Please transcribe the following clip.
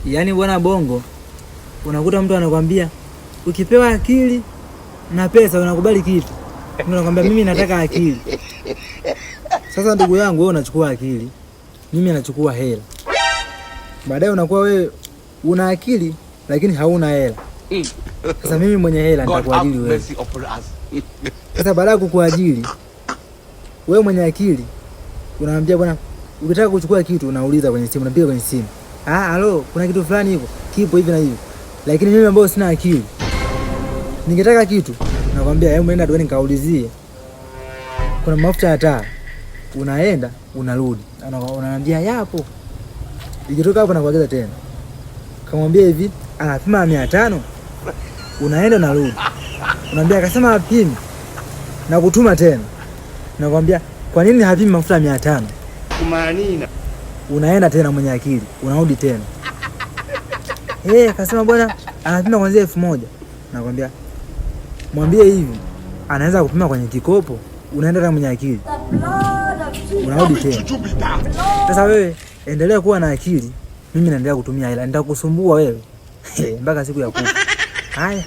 Yaani bwana Bongo, unakuta mtu anakuambia ukipewa akili na pesa unakubali kitu. Mtu anakuambia mimi nataka akili. Sasa ndugu yangu, wewe unachukua akili, mimi nachukua hela. Baadaye unakuwa wewe una akili lakini hauna hela. Sasa mimi mwenye hela nitakuajiri wewe. Sasa baada ya kukuajiri wewe mwenye akili, unaambia bwana, ukitaka kuchukua kitu unauliza kwenye simu, unapiga kwenye simu. Halo, kuna kitu fulani hivyo, kipo hivi na hivi. Lakini mimi ambao sina akili, ningetaka kitu, nakwambia hebu nenda dukani kaulizie. Kuna mafuta ya taa. Unaenda, unarudi. Unaniambia yapo. Ikitoka hapo nakuagiza tena. Kamwambia hivi, anapima 500. Unaenda unarudi. Unaambia akasema apimi. Na kutuma tena. Nakwambia kwa nini hapimi mafuta 500? Kumanina. Unaenda tena mwenye akili, unarudi tena. Akasema bwana anapima kuanzia 1000. Nakwambia mwambie hivi, anaweza kupima kwenye kikopo. Unaenda tena mwenye akili, unarudi tena. Sasa wewe endelea kuwa na akili, mimi naendelea kutumia hela, nitakusumbua wewe mpaka siku ya kufa. Haya.